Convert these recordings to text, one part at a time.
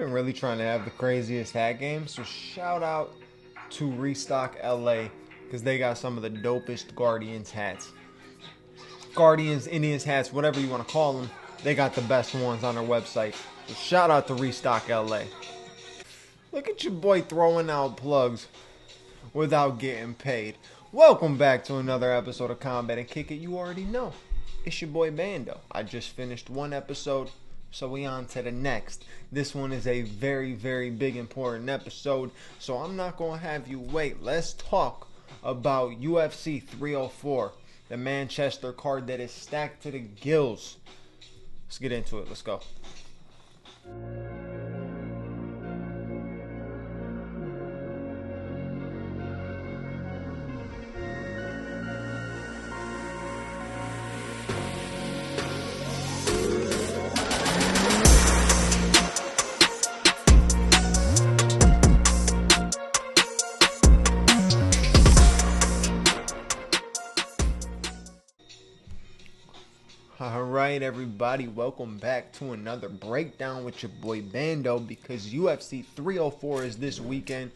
Been really trying to have the craziest hat game, so shout out to Restock LA because they got some of the dopest Guardians hats. Guardians, Indians hats, whatever you want to call them, they got the best ones on their website. So shout out to Restock LA. Look at your boy throwing out plugs without getting paid. Welcome back to another episode of Combat and Kick It. You already know, it's your boy Bando. I just finished one episode, so we on to the next. This one is a very, very big important episode, so I'm not going to have you wait. Let's talk about UFC 304, the Manchester card that is stacked to the gills. Let's get into it. Let's go. Alright everybody, welcome back to another breakdown with your boy Bando, because UFC 304 is this weekend.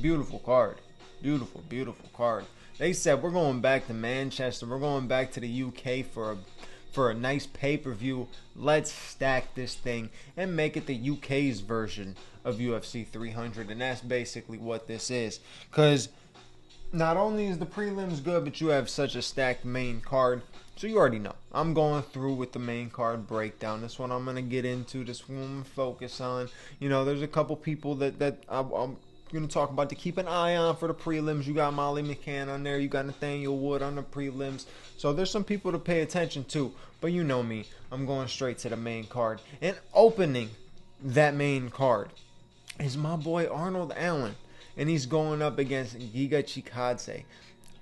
Beautiful card. Beautiful, beautiful card. They said we're going back to Manchester, we're going back to the UK for a nice pay-per-view. Let's stack this thing and make it the UK's version of UFC 300, and that's basically what this is. Because not only is the prelims good, but you have such a stacked main card. So you already know, I'm going through with the main card breakdown. This one I'm going to get into, this one I'm going to focus on. You know, there's a couple people that I'm going to talk about to keep an eye on for the prelims. You got Molly McCann on there, you got Nathaniel Wood on the prelims. So there's some people to pay attention to. But you know me, I'm going straight to the main card. And opening that main card is my boy Arnold Allen. And he's going up against Giga Chikadze.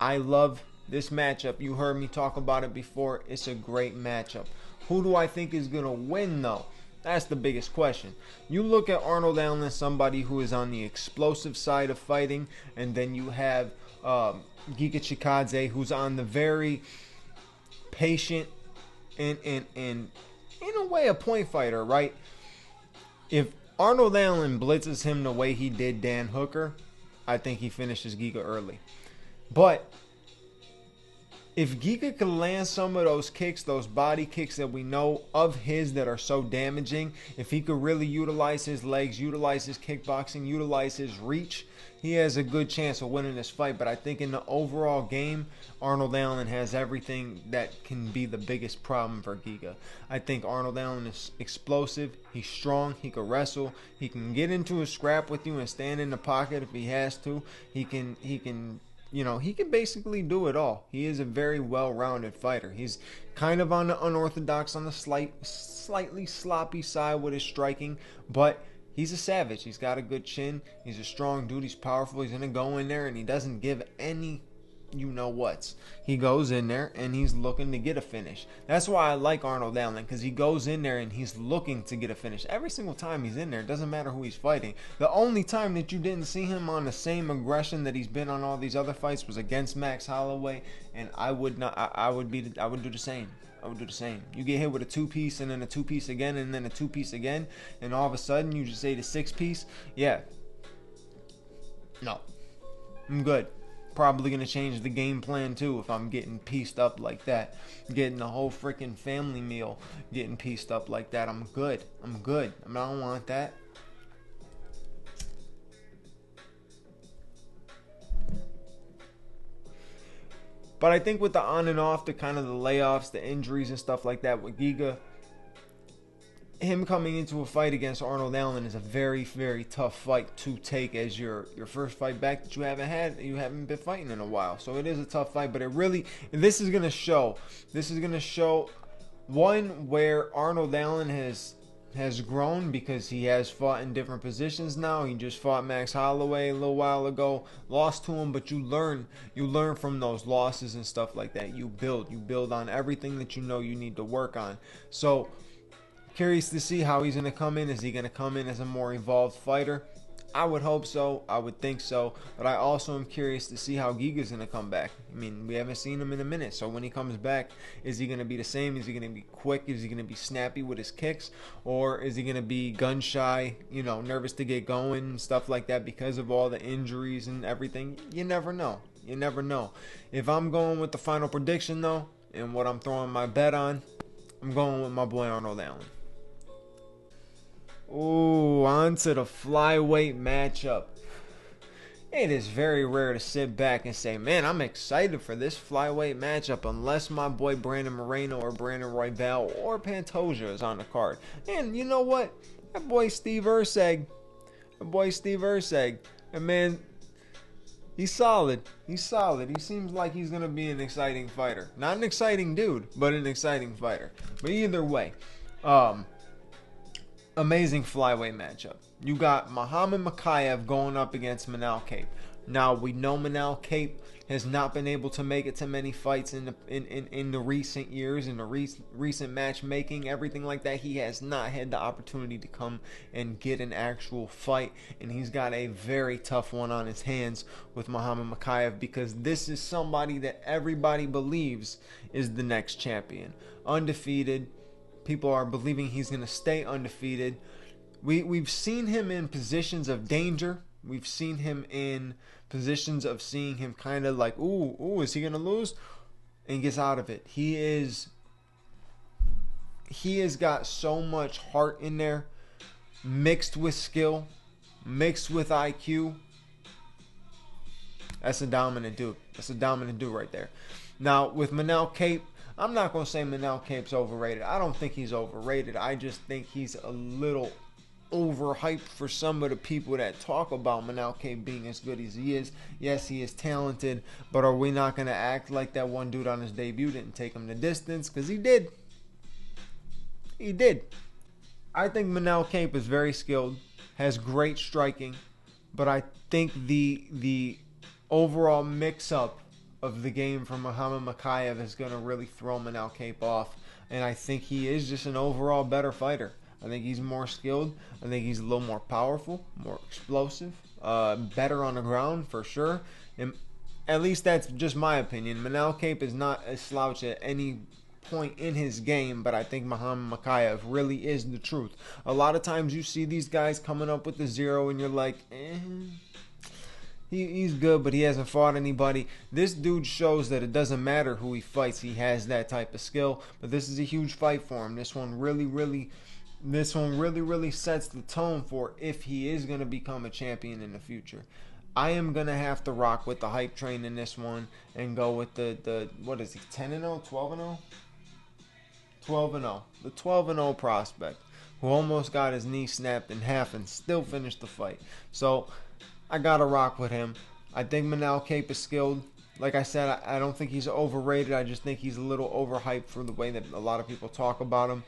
I love this matchup. You heard me talk about it before. It's a great matchup. Who do I think is going to win, though? That's the biggest question. You look at Arnold Allen as somebody who is on the explosive side of fighting, and then you have Giga Chikadze, who's on the very patient and in a way a point fighter, right? If Arnold Allen blitzes him the way he did Dan Hooker, I think he finishes Giga early. But if Giga can land some of those kicks, those body kicks that we know of his that are so damaging, if he could really utilize his legs, utilize his kickboxing, utilize his reach, he has a good chance of winning this fight. But I think in the overall game, Arnold Allen has everything that can be the biggest problem for Giga. I think Arnold Allen is explosive, he's strong, he can wrestle, he can get into a scrap with you and stand in the pocket if he has to. He can basically do it all. He is a very well-rounded fighter. He's kind of on the unorthodox, on the slightly sloppy side with his striking, but he's a savage. He's got a good chin. He's a strong dude. He's powerful. He's going to go in there, and he doesn't give any you-know-whats. He goes in there, and he's looking to get a finish. That's why I like Arnold Allen, because he goes in there, and he's looking to get a finish. Every single time he's in there, it doesn't matter who he's fighting. The only time that you didn't see him on the same aggression that he's been on all these other fights was against Max Holloway, and I would do the same. I would do the same. You get hit with a two-piece, and then a two-piece again, and then a two-piece again, and all of a sudden you just say the six-piece. Yeah. No. I'm good. Probably going to change the game plan too if I'm getting pieced up like that. Getting the whole freaking family meal getting pieced up like that. I'm good. I'm good. I don't want that. But I think with the on and off, the kind of the layoffs, the injuries and stuff like that with Giga, him coming into a fight against Arnold Allen is a very, very tough fight to take as your first fight back that you haven't been fighting in a while. So it is a tough fight, but this is gonna show one where Arnold Allen has grown, because he has fought in different positions now. He just fought Max Holloway a little while ago, lost to him, but you learn from those losses and stuff like that. You build on everything that you know you need to work on. So curious to see how he's going to come in. Is he going to come in as a more evolved fighter? I would hope so. I would think so. But I also am curious to see how Giga's going to come back. I mean, we haven't seen him in a minute. So when he comes back, is he going to be the same? Is he going to be quick? Is he going to be snappy with his kicks? Or is he going to be gun shy, nervous to get going, stuff like that because of all the injuries and everything? You never know. You never know. If I'm going with the final prediction, though, and what I'm throwing my bet on, I'm going with my boy Arnold Allen. Ooh, on to the flyweight matchup. It is very rare to sit back and say, man, I'm excited for this flyweight matchup unless my boy Brandon Moreno or Brandon Royval or Pantoja is on the card. And you know what? That boy Steve Erceg, and man, he's solid. He's solid. He seems like he's going to be an exciting fighter. Not an exciting dude, but an exciting fighter. But either way, amazing flyweight matchup. You got Muhammad Mokaev going up against Manal Kape. Now, we know Manal Kape has not been able to make it to many fights in the recent years, in the recent matchmaking, everything like that. He has not had the opportunity to come and get an actual fight, and he's got a very tough one on his hands with Muhammad Mokaev because this is somebody that everybody believes is the next champion. Undefeated. People are believing he's going to stay undefeated. We've seen him in positions of danger. We've seen him in positions of seeing him kind of like, ooh, is he going to lose? And gets out of it. He has got so much heart in there, mixed with skill, mixed with IQ. That's a dominant dude. That's a dominant dude right there. Now, with Manal Kape, I'm not going to say Manal Kape's overrated. I don't think he's overrated. I just think he's a little overhyped for some of the people that talk about Manal Kape being as good as he is. Yes, he is talented, but are we not going to act like that one dude on his debut didn't take him the distance? Because he did. He did. I think Manal Kape is very skilled, has great striking, but I think the overall mix-up of the game from Muhammad Mokaev is going to really throw Manal Kape off. And I think he is just an overall better fighter. I think he's more skilled. I think he's a little more powerful, more explosive, better on the ground for sure. And at least that's just my opinion. Manal Kape is not a slouch at any point in his game, but I think Muhammad Mokaev really is the truth. A lot of times you see these guys coming up with the zero and you're like, He's good, but he hasn't fought anybody. This dude shows that it doesn't matter who he fights. He has that type of skill. But this is a huge fight for him. This one really sets the tone for if he is going to become a champion in the future. I am going to have to rock with the hype train in this one and go with the what is he, 10-0, 12-0? 12-0. The 12-0 prospect who almost got his knee snapped in half and still finished the fight. So I gotta rock with him. I think Manal Kape is skilled. Like I said, I don't think he's overrated. I just think he's a little overhyped for the way that a lot of people talk about him.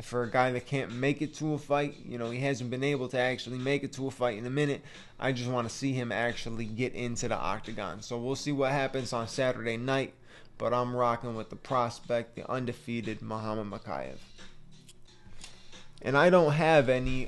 For a guy that can't make it to a fight, he hasn't been able to actually make it to a fight in a minute. I just want to see him actually get into the octagon. So we'll see what happens on Saturday night. But I'm rocking with the prospect, the undefeated Muhammad Mokaev. And I don't have any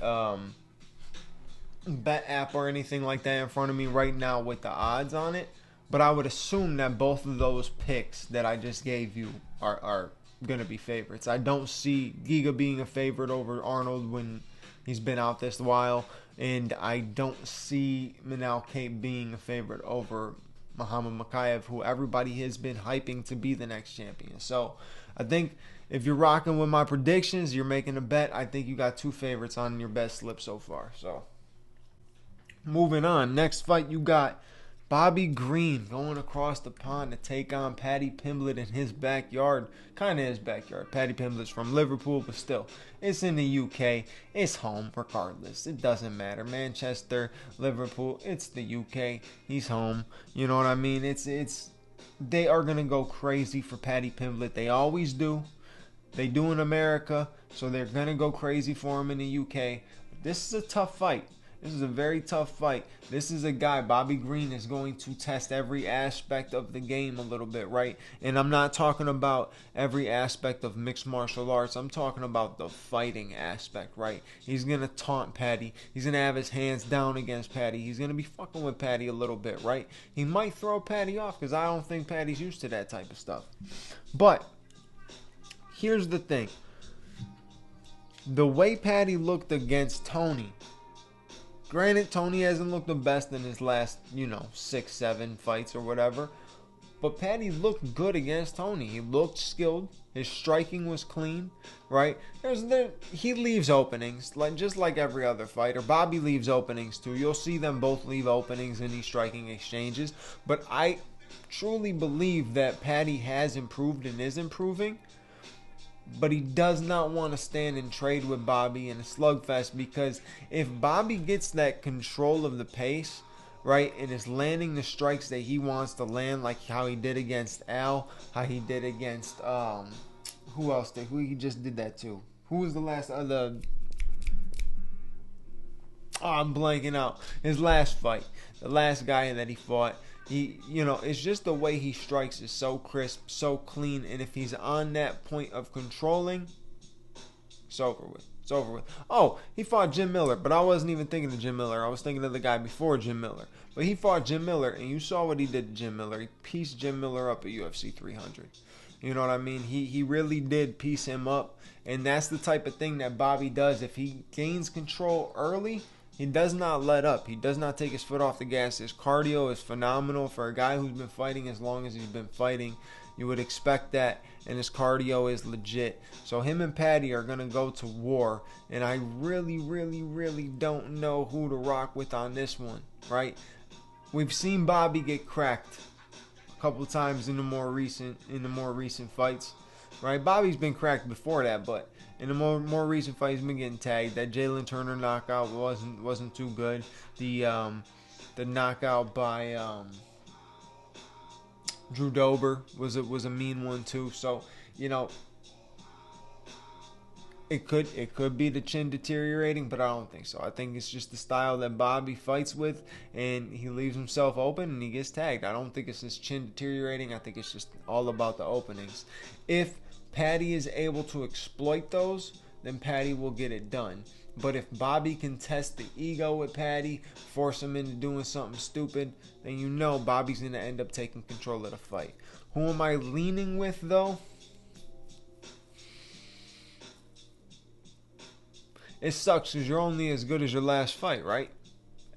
bet app or anything like that in front of me right now with the odds on it, but I would assume that both of those picks that I just gave you are going to be favorites. I don't see Giga being a favorite over Arnold when he's been out this while, and I don't see Manal Kape being a favorite over Muhammad Mokaev, who everybody has been hyping to be the next champion. So I think if you're rocking with my predictions, you're making a bet, I think you got two favorites on your bet slip so far. So moving on, next fight you got Bobby Green going across the pond to take on Paddy Pimblett in his backyard. Kind of his backyard. Paddy Pimblett's from Liverpool, but still, it's in the UK. It's home regardless. It doesn't matter. Manchester, Liverpool, it's the UK. He's home. You know what I mean? They are going to go crazy for Paddy Pimblett. They always do. They do in America, so they're going to go crazy for him in the UK. This is a tough fight. This is a very tough fight. This is a guy, Bobby Green, is going to test every aspect of the game a little bit, right? And I'm not talking about every aspect of mixed martial arts. I'm talking about the fighting aspect, right? He's going to taunt Paddy. He's going to have his hands down against Paddy. He's going to be fucking with Paddy a little bit, right? He might throw Paddy off because I don't think Paddy's used to that type of stuff. But here's the thing. The way Paddy looked against Tony, granted, Tony hasn't looked the best in his last, 6, 7 fights or whatever. But Paddy looked good against Tony. He looked skilled. His striking was clean, right? He leaves openings, just like every other fighter. Bobby leaves openings too. You'll see them both leave openings in these striking exchanges. But I truly believe that Paddy has improved and is improving. But he does not want to stand and trade with Bobby in a slugfest, because if Bobby gets that control of the pace, right, and is landing the strikes that he wants to land, like how he did against Al, how he did against who he just did that to? Who was the last I'm blanking out. His last fight, the last guy that he fought. It's just the way he strikes is so crisp, so clean, and if he's on that point of controlling, it's over with. It's over with. Oh, he fought Jim Miller, but I wasn't even thinking of Jim Miller. I was thinking of the guy before Jim Miller. But he fought Jim Miller, and you saw what he did to Jim Miller. He pieced Jim Miller up at UFC 300. You know what I mean? He really did piece him up, and that's the type of thing that Bobby does. If he gains control early, he does not let up. He does not take his foot off the gas. His cardio is phenomenal for a guy who's been fighting as long as he's been fighting. You would expect that, and his cardio is legit. So him and Paddy are going to go to war, and I really, really, really don't know who to rock with on this one, right? We've seen Bobby get cracked a couple times in the more recent fights, right? Bobby's been cracked before that, but in the more recent fight, he's been getting tagged. That Jalen Turner knockout wasn't too good. The knockout by Drew Dober was a mean one too. So it could be the chin deteriorating, but I don't think so. I think it's just the style that Bobby fights with, and he leaves himself open and he gets tagged. I don't think it's his chin deteriorating. I think it's just all about the openings. If Paddy is able to exploit those, then Paddy will get it done. But if Bobby can test the ego with Paddy, force him into doing something stupid, then Bobby's going to end up taking control of the fight. Who am I leaning with, though? It sucks because you're only as good as your last fight, right?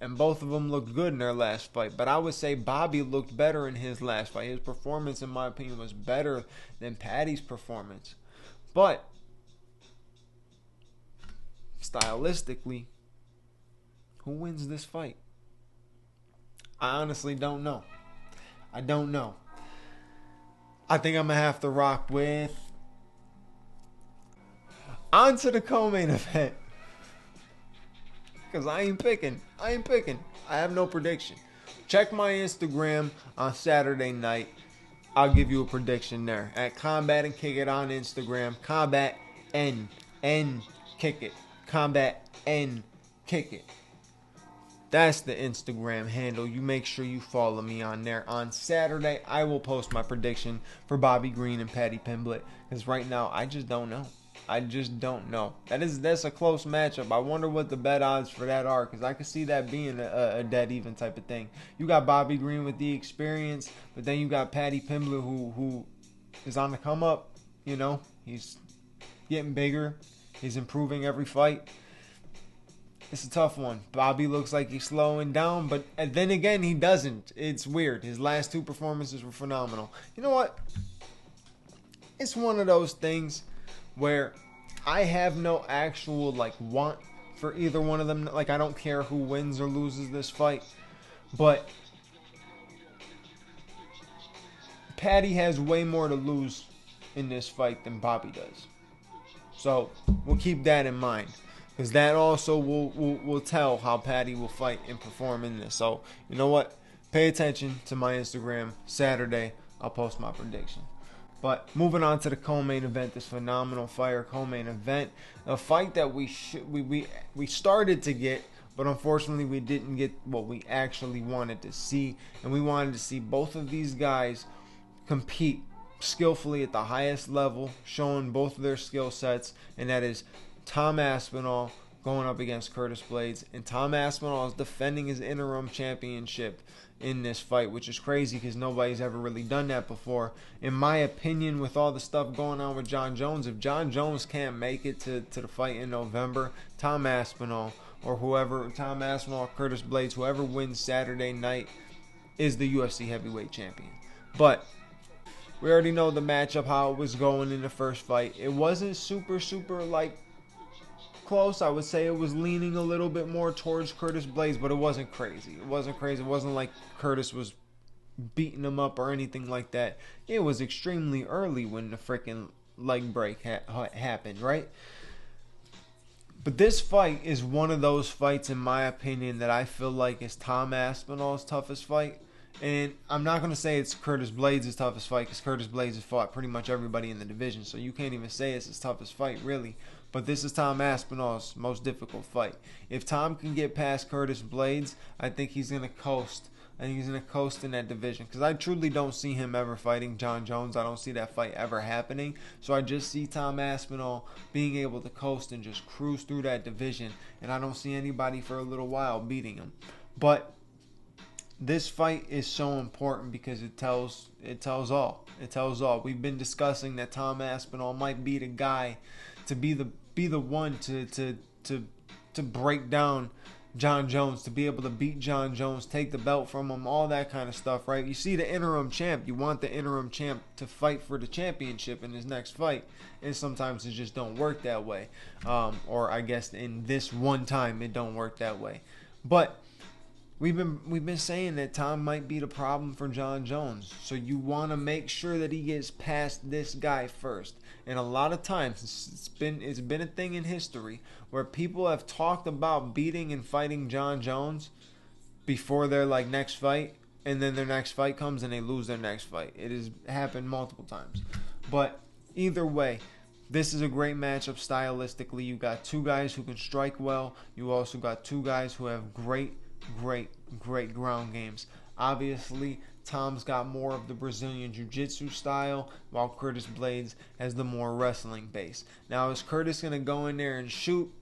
And both of them looked good in their last fight. But I would say Bobby looked better in his last fight. His performance, in my opinion, was better than Paddy's performance. But stylistically, who wins this fight? I honestly don't know. I don't know. I think I'm going to have to rock with... On to the co-main event. Because I ain't picking. I have no prediction. Check my Instagram on Saturday night. I'll give you a prediction there. At Combat and Kick It on Instagram. Combat N Kick It. Combat N Kick It. That's the Instagram handle. You make sure you follow me on there. On Saturday, I will post my prediction for Bobby Green and Paddy Pimblett. Because right now, I just don't know. That's a close matchup. I wonder what the bet odds for that are, because I could see that being a dead even type of thing. You got Bobby Green with the experience, but then you got Paddy Pimblett who is on the come up. He's getting bigger. He's improving every fight. It's a tough one. Bobby looks like he's slowing down, but then again, he doesn't. It's weird. His last 2 performances were phenomenal. You know what? It's one of those things where I have no actual want for either one of them. I don't care who wins or loses this fight, but Paddy has way more to lose in this fight than Bobby does. So we'll keep that in mind, because that also will tell how Paddy will fight and perform in this. So you know what? Pay attention to my Instagram. Saturday, I'll post my prediction. But moving on to the co-main event, this phenomenal fire co-main event, a fight that we started to get But unfortunately, we didn't get what we actually wanted to see. And we wanted to see both of these guys compete skillfully at the highest level, showing both of their skill sets. And that is Tom Aspinall going up against Curtis Blades. And Tom Aspinall is defending his interim championship in this fight, which is crazy because nobody's ever really done that before. In my opinion, with all the stuff going on with Jon Jones, if Jon Jones can't make it to the fight in November, Tom Aspinall or whoever, Tom Aspinall, Curtis Blades, whoever wins Saturday night is the UFC heavyweight champion. But we already know the matchup, how it was going in the first fight. It wasn't super like close. I would say it was leaning a little bit more towards Curtis Blades, but it wasn't crazy. It wasn't like Curtis was beating him up or anything like that. It was extremely early when the freaking leg break happened, right? But this fight is one of those fights, in my opinion, that I feel like is Tom Aspinall's toughest fight. And I'm not going to say it's Curtis Blades' toughest fight, because Curtis Blades has fought pretty much everybody in the division, so you can't even say it's his toughest fight, really. But this is Tom Aspinall's most difficult fight. If Tom can get past Curtis Blades, I think he's going to coast. I think he's going to coast in that division, because I truly don't see him ever fighting Jon Jones. I don't see that fight ever happening. So I just see Tom Aspinall being able to coast and just cruise through that division, and I don't see anybody for a little while beating him. But this fight is so important because it tells all. It tells all. We've been discussing that Tom Aspinall might be the guy to be the one to break down Jon Jones, to be able to beat Jon Jones, take the belt from him, all that kind of stuff, right? You see the interim champ, you want the interim champ to fight for the championship in his next fight, and sometimes it just don't work that way. Or I guess in this one time it don't work that way. But we've been saying that Tom might be the problem for Jon Jones. So you want to make sure that he gets past this guy first. And a lot of times it's been a thing in history where people have talked about beating and fighting Jon Jones before their next fight, and then their next fight comes and they lose their next fight. It has happened multiple times. But either way, this is a great matchup stylistically. You got two guys who can strike well. You also got two guys who have great ground games. Obviously, Tom's got more of the Brazilian Jiu-Jitsu style, while Curtis Blades has the more wrestling base. Now, is Curtis going to go in there and shoot?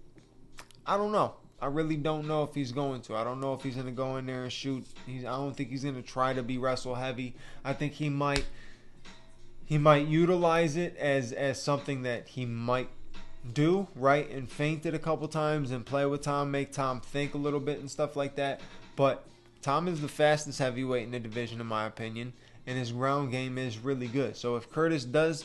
I don't know. I really don't know if he's going to. I don't know if he's going to go in there and shoot. I don't think he's going to try to be wrestle heavy. I think he might utilize it as something that he might do, right, and feint it a couple times and play with Tom, make Tom think a little bit and stuff like that. But Tom is the fastest heavyweight in the division, in my opinion, and his ground game is really good. So if Curtis does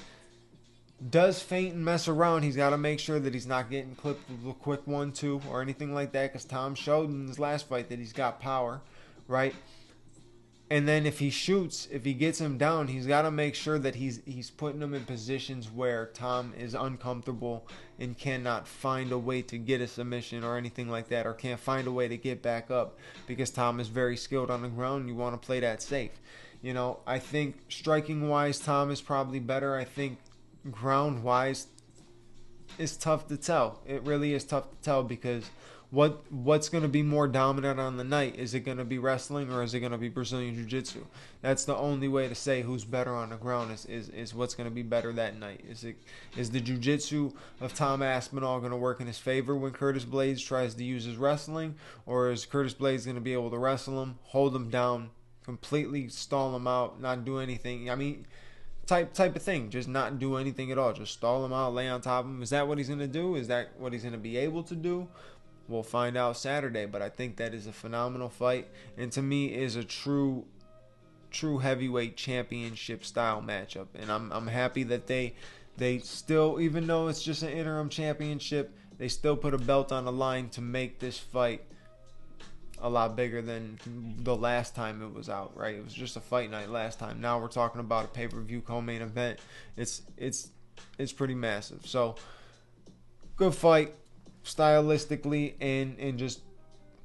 feint and mess around, he's got to make sure that he's not getting clipped with a quick 1-2 or anything like that, because Tom showed in his last fight that he's got power, right? And then if he shoots, if he gets him down, he's got to make sure that he's putting him in positions where Tom is uncomfortable and cannot find a way to get a submission or anything like that, or can't find a way to get back up, because Tom is very skilled on the ground and you want to play that safe. You know, I think striking-wise, Tom is probably better. I think ground-wise, it's tough to tell. It really is tough to tell, because what's going to be more dominant on the night? Is it going to be wrestling, or is it going to be Brazilian Jiu-Jitsu? That's the only way to say who's better on the ground, is what's going to be better that night. Is the Jiu-Jitsu of Tom Aspinall going to work in his favor when Curtis Blades tries to use his wrestling, or is Curtis Blades going to be able to wrestle him, hold him down, completely stall him out, not do anything? I mean, type of thing, just not do anything at all, just stall him out, lay on top of him. Is that what he's going to do? Is that what he's going to be able to do? We'll find out Saturday, but I think that is a phenomenal fight, and to me is a true heavyweight championship style matchup. And I'm happy that they still, even though it's just an interim championship, they still put a belt on the line to make this fight a lot bigger than the last time it was out, right? It was just a fight night last time. Now we're talking about a pay-per-view co-main event. It's pretty massive. So good fight stylistically and just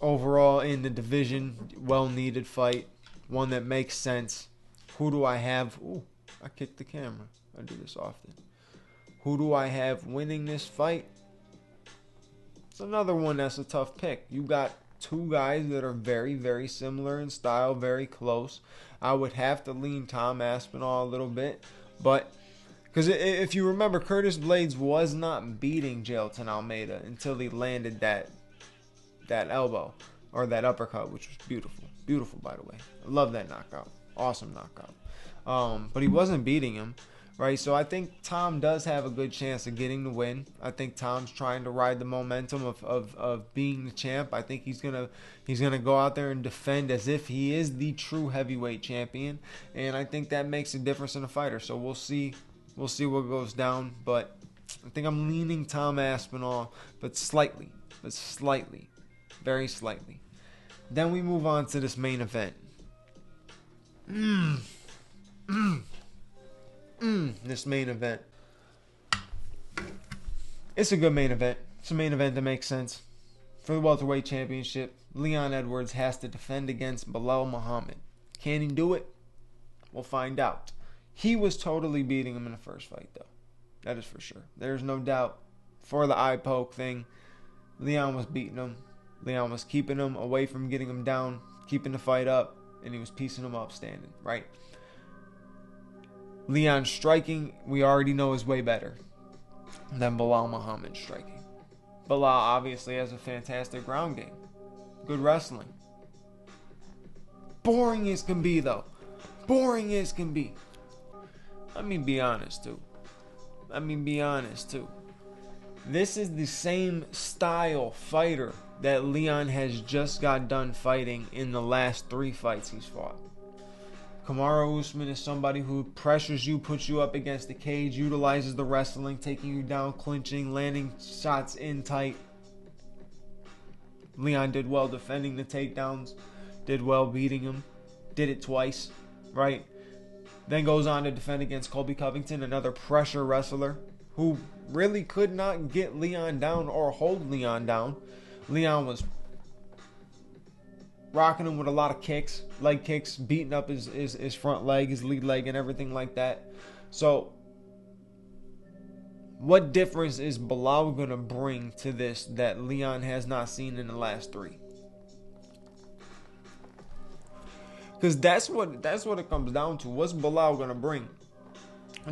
overall in the division. Well needed fight, one that makes sense. Who do I have? Ooh, I kicked the camera. I do this often. Who do I have winning this fight? It's another one that's a tough pick. You got two guys that are very, very similar in style, very close. I would have to lean Tom Aspinall a little bit, but because if you remember, Curtis Blades was not beating Jailton Almeida until he landed that elbow or that uppercut, which was beautiful. Beautiful, by the way. I love that knockout. Awesome knockout. But he wasn't beating him, right? So I think Tom does have a good chance of getting the win. I think Tom's trying to ride the momentum of being the champ. I think he's gonna go out there and defend as if he is the true heavyweight champion, and I think that makes a difference in a fighter. So we'll see. We'll see what goes down, but I think I'm leaning Tom Aspinall, but slightly, very slightly. Then we move on to this main event. This main event. It's a good main event. It's a main event that makes sense. For the welterweight championship, Leon Edwards has to defend against Belal Muhammad. Can he do it? We'll find out. He was totally beating him in the first fight, though. That is for sure. There's no doubt. For the eye poke thing, Leon was beating him. Leon was keeping him away from getting him down, keeping the fight up, and he was piecing him up standing, right? Leon striking, we already know, is way better than Belal Muhammad striking. Belal obviously has a fantastic ground game. Good wrestling. Boring as can be, though. Boring as can be. Let me be honest, too. This is the same style fighter that Leon has just got done fighting in the last 3 fights he's fought. Kamaru Usman is somebody who pressures you, puts you up against the cage, utilizes the wrestling, taking you down, clinching, landing shots in tight. Leon did well defending the takedowns, did well beating him, did it twice, right? Then goes on to defend against Colby Covington, another pressure wrestler who really could not get Leon down or hold Leon down. Leon was rocking him with a lot of kicks, leg kicks, beating up his front leg, his lead leg, and everything like that. So, what difference is Belal going to bring to this that Leon has not seen in the last 3? Because that's what it comes down to. What's Belal going to bring?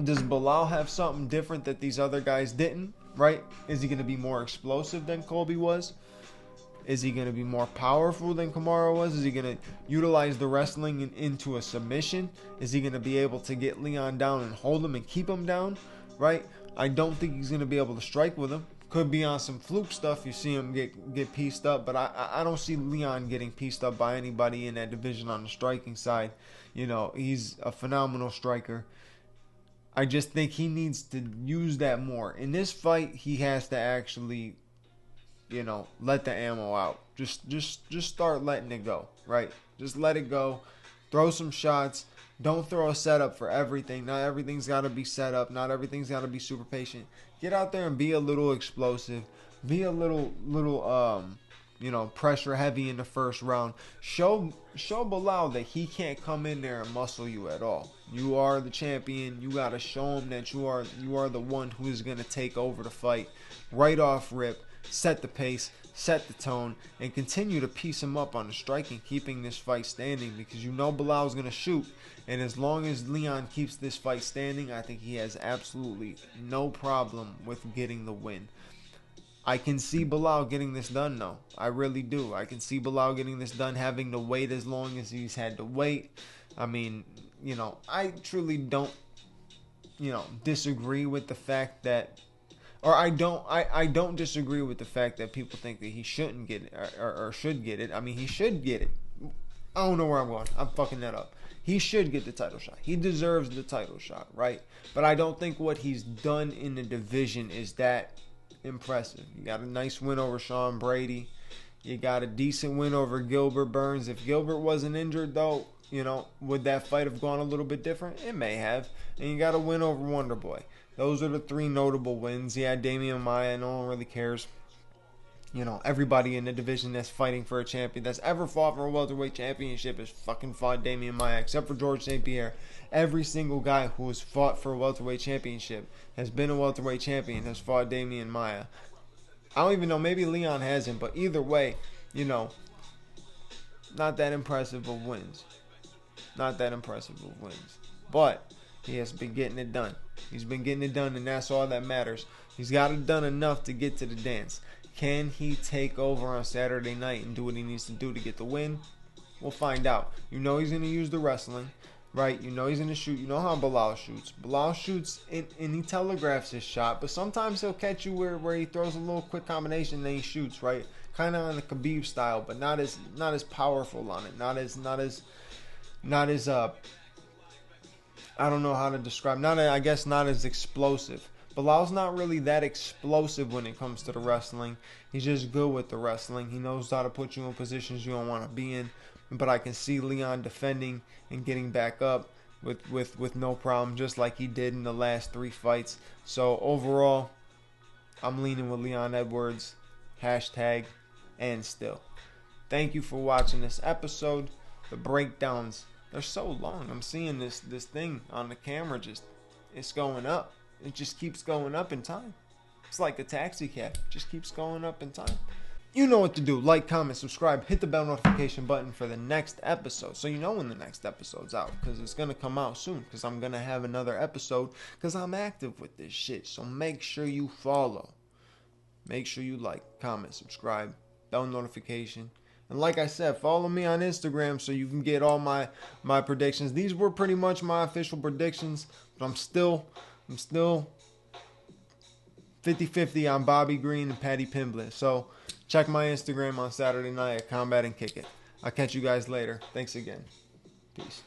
Does Belal have something different that these other guys didn't, right? Is he going to be more explosive than Colby was? Is he going to be more powerful than Kamaru was? Is he going to utilize the wrestling into a submission? Is he going to be able to get Leon down and hold him and keep him down, right? I don't think he's going to be able to strike with him. Could be on some fluke stuff. You see him get pieced up, but I don't see Leon getting pieced up by anybody in that division on the striking side. You know, he's a phenomenal striker. I just think he needs to use that more. In this fight, he has to actually, you know, let the ammo out. Just start letting it go, right? Just let it go. Throw some shots. Don't throw a setup for everything. Not everything's got to be set up. Not everything's got to be super patient. Get out there and be a little explosive. Be a little you know, pressure heavy in the first round. Show Belal that he can't come in there and muscle you at all. You are the champion. You got to show him that you are the one who is going to take over the fight right off rip. Set the pace, set the tone, and continue to piece him up on the striking, keeping this fight standing, because you know Belal is going to shoot. And as long as Leon keeps this fight standing, I think he has absolutely no problem with getting the win. I can see Belal getting this done, though. I really do. I can see Belal getting this done, having to wait as long as he's had to wait. I mean, you know, I truly don't, you know, disagree with the fact that, or I don't disagree with the fact that people think that he shouldn't get it or should get it. I mean, he should get it. I don't know where I'm going. I'm fucking that up. He should get the title shot. He deserves the title shot, right? But I don't think what he's done in the division is that impressive. You got a nice win over Sean Brady. You got a decent win over Gilbert Burns. If Gilbert wasn't injured, though, you know, would that fight have gone a little bit different? It may have. And you got a win over Wonder Boy. Those are the 3 notable wins. Yeah, Damian Maia, no one really cares. You know, everybody in the division that's fighting for a champion, that's ever fought for a welterweight championship, has fucking fought Damian Maia, except for George St. Pierre. Every single guy who has fought for a welterweight championship, has been a welterweight champion, has fought Damian Maia. I don't even know, maybe Leon hasn't, but either way, you know, not that impressive of wins. Not that impressive of wins. But he has been getting it done. He's been getting it done, and that's all that matters. He's got it done enough to get to the dance. Can he take over on Saturday night and do what he needs to do to get the win? We'll find out. You know he's going to use the wrestling, right? You know he's going to shoot. You know how Bilal shoots. Bilal shoots and he telegraphs his shot, but sometimes he'll catch you where he throws a little quick combination and then he shoots, right? Kind of on the Khabib style, but not as powerful on it. Not as I don't know how to describe. I guess not as explosive. Bilal's not really that explosive when it comes to the wrestling. He's just good with the wrestling. He knows how to put you in positions you don't want to be in. But I can see Leon defending and getting back up with no problem, just like he did in the last 3 fights. So overall, I'm leaning with Leon Edwards. #and still. Thank you for watching this episode. The breakdowns, they're so long. I'm seeing this thing on the camera, it's going up. It just keeps going up in time. It's like a taxi cab. It just keeps going up in time. You know what to do. Like, comment, subscribe, hit the bell notification button for the next episode, so you know when the next episode's out, because it's going to come out soon, because I'm going to have another episode, because I'm active with this shit. So make sure you follow. Make sure you like, comment, subscribe, bell notification. And like I said, follow me on Instagram so you can get all my predictions. These were pretty much my official predictions, but I'm still 50-50 on Bobby Green and Paddy Pimblett. So check my Instagram on Saturday night at Combat and Kick It. I'll catch you guys later. Thanks again. Peace.